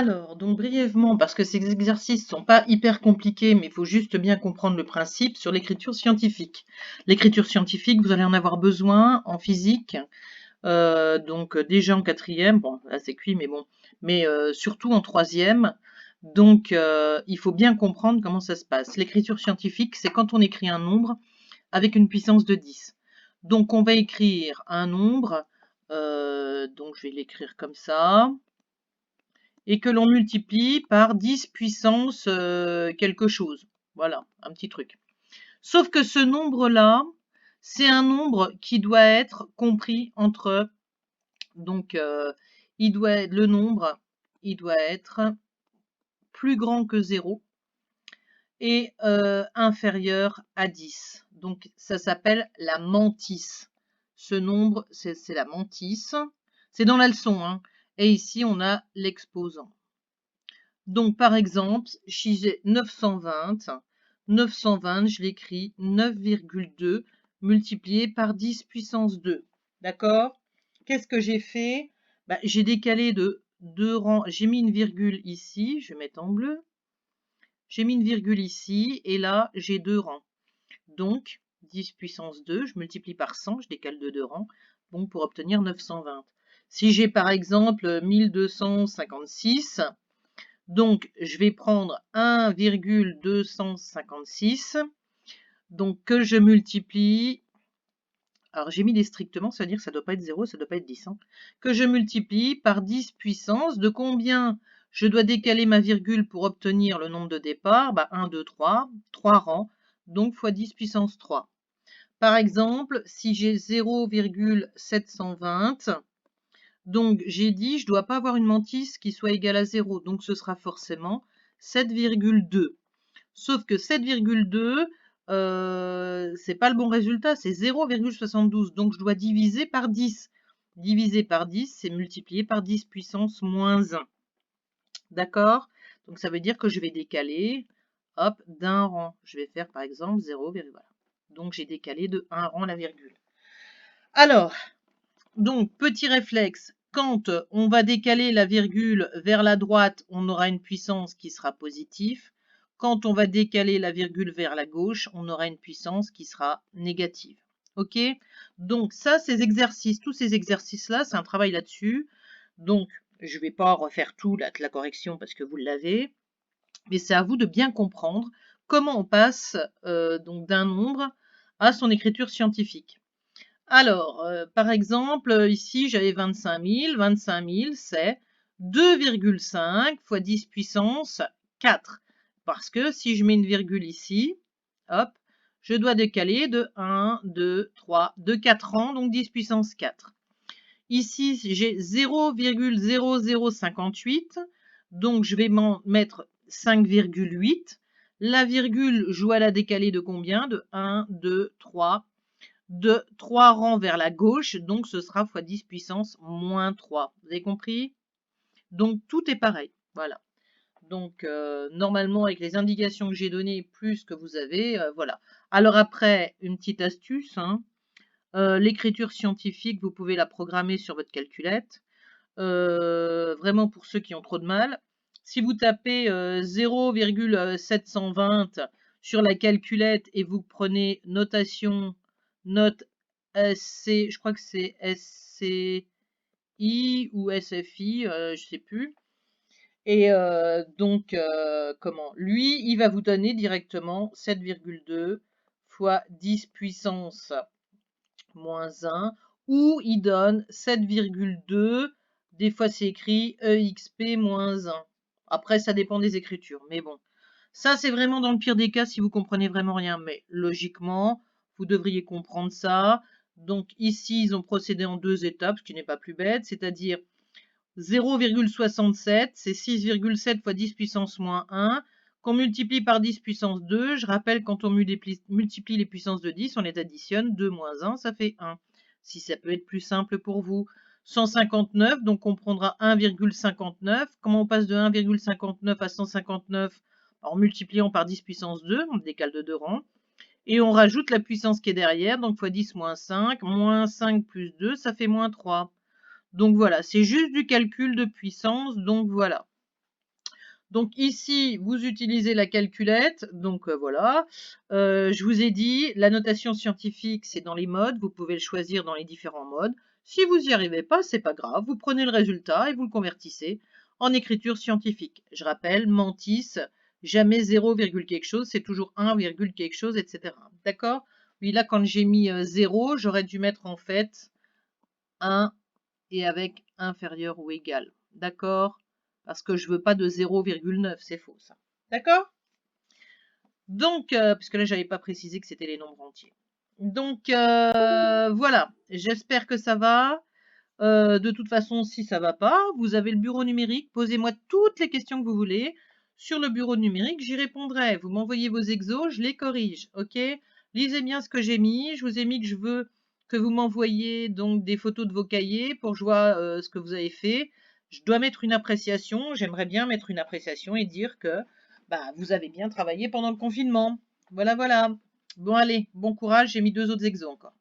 Alors, donc brièvement, parce que ces exercices ne sont pas hyper compliqués, mais il faut juste bien comprendre le principe sur l'écriture scientifique. L'écriture scientifique, vous allez en avoir besoin en physique, donc déjà en quatrième, bon là c'est cuit, mais bon, mais surtout en troisième. Donc il faut bien comprendre comment ça se passe. L'écriture scientifique, c'est quand on écrit un nombre avec une puissance de 10. Donc on va écrire un nombre, donc je vais l'écrire comme ça, et que l'on multiplie par 10 puissance quelque chose. Voilà, un petit truc. Sauf que ce nombre-là, c'est un nombre qui doit être compris entre, donc le nombre, il doit être plus grand que 0 et inférieur à 10. Donc ça s'appelle la mantis. Ce nombre, c'est la mantis. C'est dans la leçon, hein. Et ici, on a l'exposant. Donc, par exemple, si j'ai 920, 920, je l'écris 9,2 multiplié par 10 puissance 2. D'accord? Qu'est-ce que j'ai fait? Bah, j'ai décalé de 2 rangs. J'ai mis une virgule ici. Je vais mettre en bleu. J'ai mis une virgule ici. Et là, j'ai 2 rangs. Donc, 10 puissance 2, je multiplie par 100. Je décale de 2 rangs. Donc, pour obtenir 920. Si j'ai par exemple 1256, donc, je vais prendre 1,256, donc que je multiplie, alors j'ai mis des strictement, ça veut dire que ça ne doit pas être 0, ça ne doit pas être 10, hein, que je multiplie par 10 puissance de combien je dois décaler ma virgule pour obtenir le nombre de départ, bah 1, 2, 3 rangs, donc fois 10 puissance 3. Par exemple, si j'ai 0,720, donc, j'ai dit, je ne dois pas avoir une mantis qui soit égale à 0, donc ce sera forcément 7,2. Sauf que 7,2, c'est pas le bon résultat, c'est 0,72, donc je dois diviser par 10. Diviser par 10, c'est multiplier par 10 puissance moins 1. D'accord? Donc ça veut dire que je vais décaler, hop, d'un rang. Je vais faire par exemple 0, voilà. Donc j'ai décalé de 1 rang la virgule. Alors, donc, petit réflexe, quand on va décaler la virgule vers la droite, on aura une puissance qui sera positive. Quand on va décaler la virgule vers la gauche, on aura une puissance qui sera négative. OK? Donc ça, ces exercices, tous ces exercices-là, c'est un travail là-dessus. Donc, je ne vais pas refaire tout la correction parce que vous l'avez, mais c'est à vous de bien comprendre comment on passe donc d'un nombre à son écriture scientifique. Alors, par exemple, ici, j'avais 25 000. 25 000, c'est 2,5 fois 10 puissance 4. Parce que si je mets une virgule ici, hop, je dois décaler de 1, 2, 3, de 4 rangs, donc 10 puissance 4. Ici, j'ai 0,0058, donc je vais mettre 5,8. La virgule, je dois la décaler de combien? De 1, 2, 3, de 3 rangs vers la gauche, donc ce sera fois 10 puissance moins 3. Vous avez compris? Donc tout est pareil. Voilà. Donc normalement, avec les indications que j'ai données, plus que vous avez, voilà. Alors après, une petite astuce, hein, l'écriture scientifique, vous pouvez la programmer sur votre calculette. Vraiment pour ceux qui ont trop de mal. Si vous tapez 0,720 sur la calculette et vous prenez notation, note SC, je crois que c'est SCI ou SFI, je sais plus. Et donc, comment? Lui, il va vous donner directement 7,2 fois 10 puissance moins 1, ou il donne 7,2, des fois c'est écrit EXP moins 1. Après, ça dépend des écritures, mais bon. Ça, c'est vraiment dans le pire des cas si vous comprenez vraiment rien, mais logiquement, vous devriez comprendre ça. Donc ici, ils ont procédé en 2 étapes, ce qui n'est pas plus bête, c'est-à-dire 0,67, c'est 6,7 fois 10 puissance moins 1, qu'on multiplie par 10 puissance 2. Je rappelle, quand on multiplie les puissances de 10, on les additionne, 2 moins 1, ça fait 1. Si ça peut être plus simple pour vous. 159, donc on prendra 1,59. Comment on passe de 1,59 à 159? En multipliant par 10 puissance 2, on décale de 2 rangs. Et on rajoute la puissance qui est derrière, donc fois 10 moins 5, moins 5 plus 2, ça fait moins 3. Donc voilà, c'est juste du calcul de puissance, donc voilà. Donc ici, vous utilisez la calculette. Donc voilà. Je vous ai dit, la notation scientifique, c'est dans les modes. Vous pouvez le choisir dans les différents modes. Si vous n'y arrivez pas, c'est pas grave. Vous prenez le résultat et vous le convertissez en écriture scientifique. Je rappelle, Mantis, jamais 0, quelque chose, c'est toujours 1, quelque chose, etc. D'accord? Oui, là, quand j'ai mis 0, j'aurais dû mettre en fait 1 et avec inférieur ou égal. D'accord? Parce que je veux pas de 0,9, c'est faux ça. D'accord? Donc, puisque là, j'avais pas précisé que c'était les nombres entiers. Donc, voilà. J'espère que ça va. De toute façon, si ça va pas, vous avez le bureau numérique. Posez-moi toutes les questions que vous voulez. Sur le bureau numérique, j'y répondrai. Vous m'envoyez vos exos, je les corrige. Ok? Lisez bien ce que j'ai mis. Je vous ai mis que je veux que vous m'envoyiez donc des photos de vos cahiers pour que je vois ce que vous avez fait. Je dois mettre une appréciation. J'aimerais bien mettre une appréciation et dire que bah, vous avez bien travaillé pendant le confinement. Voilà, voilà. Bon, allez, bon courage. J'ai mis 2 autres exos encore.